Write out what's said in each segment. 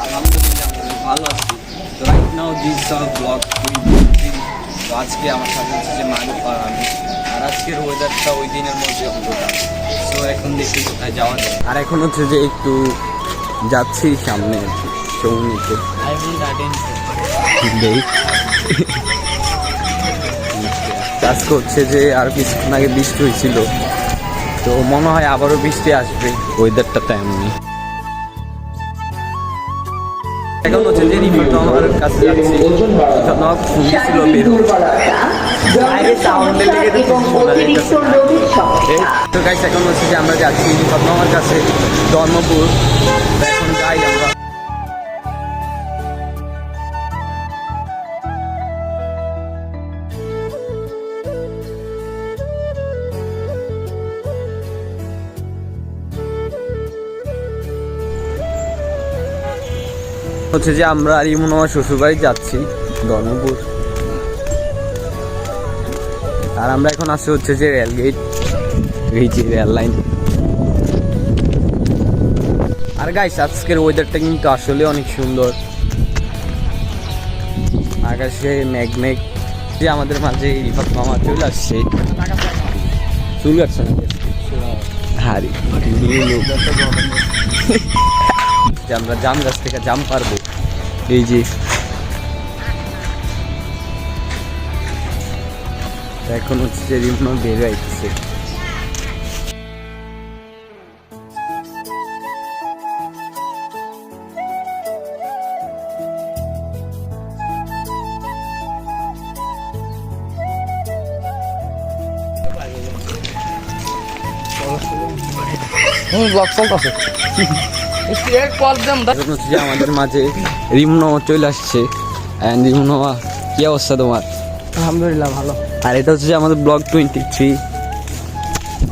আলহামদুলিল্লাহ ভালো আছি। তো right now this our blog তো আজকে আমার সাথে হচ্ছে যে মারুফ আর আমি, আর আজকের ওয়েদারটা ওই দিনের মধ্যে অন্ধকার। সো এখন দেখি কোথায় যাওয়া যায়। আর এখন হচ্ছে যে একটু যাচ্ছি সামনে চৌনিতে আজকে হচ্ছে যে আর কিছুক্ষণ আগে বৃষ্টি হয়েছিল, তো মনে হয় আবারও বৃষ্টি আসবে, ওয়েদারটা তো এমনি। এখন হচ্ছে যে রিফাত আমার কাছে যাচ্ছি, শুনছিল বের তো গাইস এখন হচ্ছে যে আমরা যাচ্ছি রিফাত আমার কাছে ধর্মপুর। এখন যাই আমরা। হচ্ছে যে আমরা আর ইমন আমার শ্বশুরবাড়ি যাচ্ছি ধর্মপুর। আর আমরা এখন আসছি হচ্ছে যে রেলগেট, এই যে রেল লাইন। আর গাইস আজকের ওয়েদারটা কিন্তু আসলে অনেক সুন্দর, আকাশে মেঘ মেঘ। যে আমাদের মাঝে রিফাত মামা চলে আসছে, চুল কাটছে না হারি যে আমরা জাম গাছ থেকে জাম পারবো। এই যে এখন হচ্ছে যে রিমন বের হইতেছে। আমাদের মাঝে রিমনো চলে আসছে। রিমনো, কি অবস্থা তোমার? আলহামদুলিল্লাহ ভালো। আর এটা হচ্ছে যে আমাদের ব্লগ 23।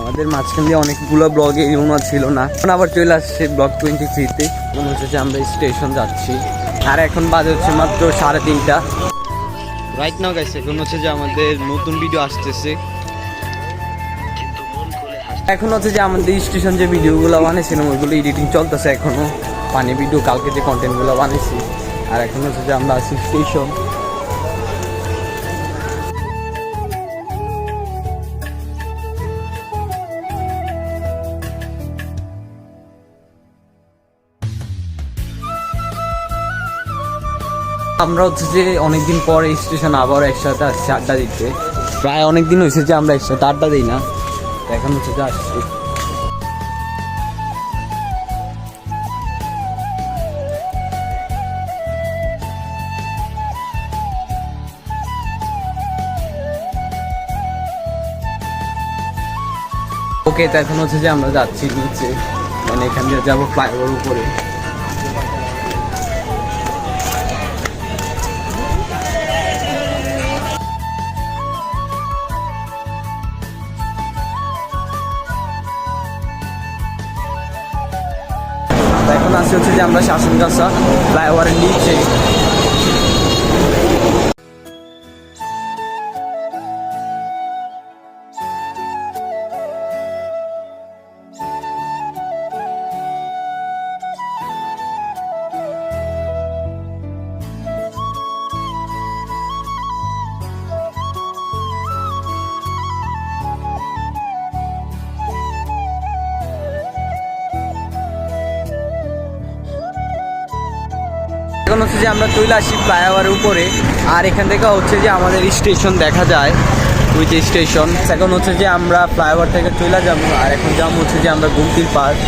আমাদের মাঝখান দিয়ে অনেকগুলো ব্লগে রিমনো ছিল না, এখন আবার চলে আসছে ব্লগ 23-তে। মনে হচ্ছে যে আমরা স্টেশন যাচ্ছি, আর এখন বাজে হচ্ছে মাত্র 3:30। রাইট নাও গাইস এখন হচ্ছে যে আমাদের নতুন ভিডিও আসতেছে। এখন হচ্ছে যে আমাদের স্টেশন যে ভিডিওগুলো বানিয়েছিলাম ওইগুলো এডিটিং চলতেছে এখনো, পানি ভিডিও কালকে যে কন্টেন্টগুলো বানিয়েছি। আর এখন হচ্ছে যে আমরা আছি স্টেশন। আমরা হচ্ছে যে অনেকদিন পরে স্টেশন আবার একসাথে আসছি আড্ডা দিতে। প্রায় অনেকদিন হয়েছে যে আমরা একসাথে আড্ডা দিই না, এখন হচ্ছে যে আসছি। ওকে, তো এখন হচ্ছে যে আমরা যাচ্ছি নিচে, মানে এখান দিয়ে যাবো ফ্লাইওভার উপরে। এখন আসছে হচ্ছে যে আমরা শাসনগাছা ফ্লাইওভারের নিচে। এখন হচ্ছে যে আমরা চলে আসি ফ্লাইওভারের উপরে, আর এখান থেকে হচ্ছে যে আমাদের স্টেশন দেখা যায়, ওই যে স্টেশন। এখন হচ্ছে যে আমরা ফ্লাইওভার থেকে চলে যাবো, আর এখন যাবো হচ্ছে যে আমরা গুমতির পার্ক।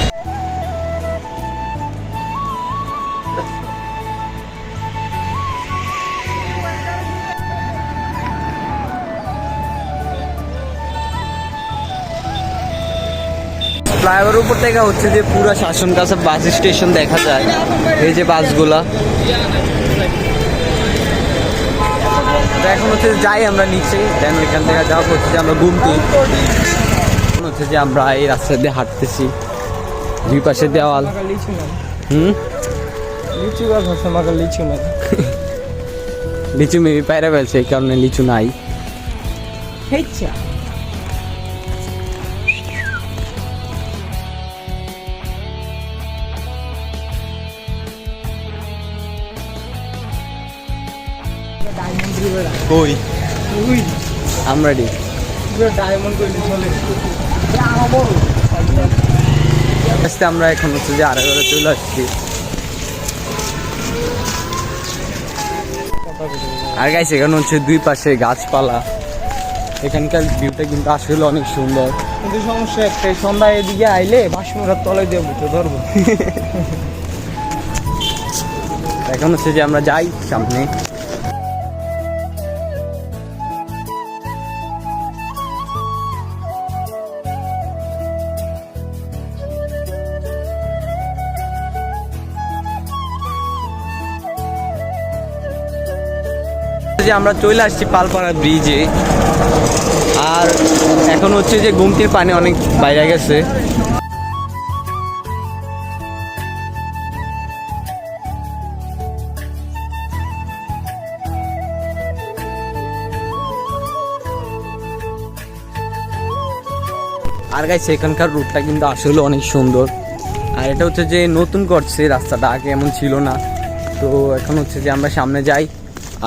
ফ্লাইওভারের উপর থেকে হচ্ছে যে পুরো শাসনগাছা বাস স্টেশন দেখা যায়, এই যে বাসগুলা। এখন হচ্ছে যাই আমরা নিচে, দেন ওইখান থেকে যাওয়া হচ্ছে যে আমরা গুমতি। এখন হচ্ছে যে আমরা এই রাস্তা দিয়ে হাঁটতেছি, দুই পাশে দেওয়াল। লিচু গাছ আছে, আমাকে লিচু নাই। লিচু মেবি পায়রা ফেলছে, এই কারণে লিচু নাই। কই আমরা রেডি। ডায়মন্ড করে চলে আস্তে আমরা এখন হচ্ছে যে আড়াইবারে চলে আসছি। আর গাইস এখানে হচ্ছে দুই পাশে গাছপালা, এখানকার ভিউটা কিন্তু আসলে অনেক সুন্দর। কিন্তু সমস্যা একটাই, সন্ধ্যায় এদিকে আইলে বাসমুরার তলায় দিয়ে বুঝতে ধরবো। এখন হচ্ছে যে আমরা যাই সামনে। যে আমরা চলে আসছি পালপাড়া ব্রিজে, আর এখন হচ্ছে যে গুমটির পানি অনেক বাইরে গেছে। আর গাইছে এখানকার রুটটা কিন্তু আসলে অনেক সুন্দর। আর এটা হচ্ছে যে নতুন করছে রাস্তাটা, আগে এমন ছিল না। তো এখন হচ্ছে যে আমরা সামনে যাই।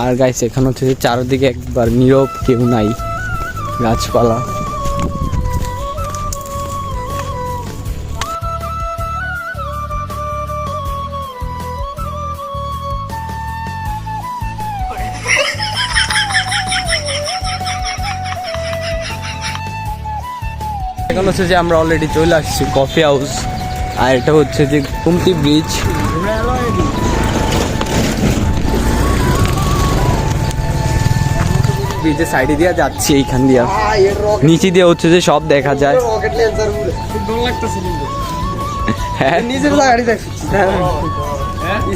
আর গাইছে এখানে হচ্ছে যে চারদিকে একবার নীরব, কেউ নাই, গাছপালা। এখন হচ্ছে যে আমরা অলরেডি চলে আসছি কফি হাউস। আর এটা হচ্ছে যে গুমটি ব্রিজ। ব্রিজের সাইডে দিয়ে যাচ্ছি, এইখান দিয়ে নিচে দিয়ে হচ্ছে যে সব দেখা যায়। হ্যাঁ নিজের গাড়ি দেখছি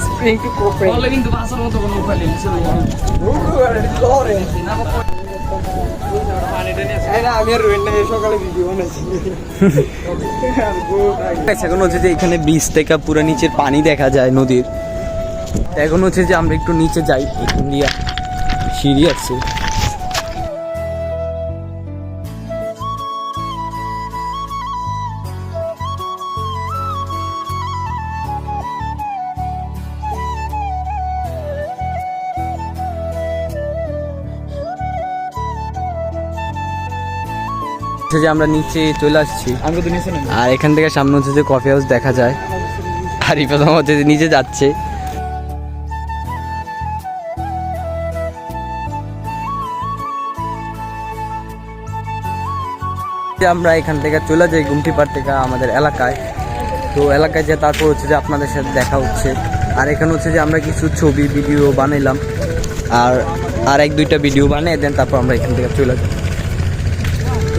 স্প্রিং টু কোপেন কিন্তু বাসার মতো কোনো উপায় নেই। আমি আর রোহিত সকালে ভিডিও বানাচ্ছি। এখন হচ্ছে যে এখানে ব্রিজ থেকে পুরো নিচের পানি দেখা যায় নদীর। এখন হচ্ছে যে আমরা একটু নিচে যাই, এখান দিয়ে সিঁড়ি আছে। যে আমরা নিচে চলে আসছি, আর এখান থেকে সামনে হচ্ছে যে কফি হাউস দেখা যায়। আর এই প্রথম হচ্ছে যে নিচে যাচ্ছে। আমরা এখান থেকে চলে যাই গুমটি পাড় থেকে আমাদের এলাকায়। তো এলাকায় যে তারপর হচ্ছে যে আপনাদের সাথে দেখা হচ্ছে। আর এখানে হচ্ছে যে আমরা কিছু ছবি ভিডিও বানাইলাম, আর এক দুইটা ভিডিও বানিয়ে দেন, তারপর আমরা এখান থেকে চলে যাই।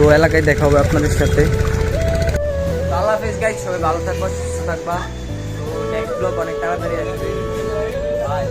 তো এলাকায় দেখা হবে আপনাদের সাথে। আল্লাহ হাফেজ গাইস, সবাই ভালো থাকবা, সুস্থ থাকবা। তো নেক্সট ব্লগ অনেক তাড়াতাড়ি আসবে। বাই।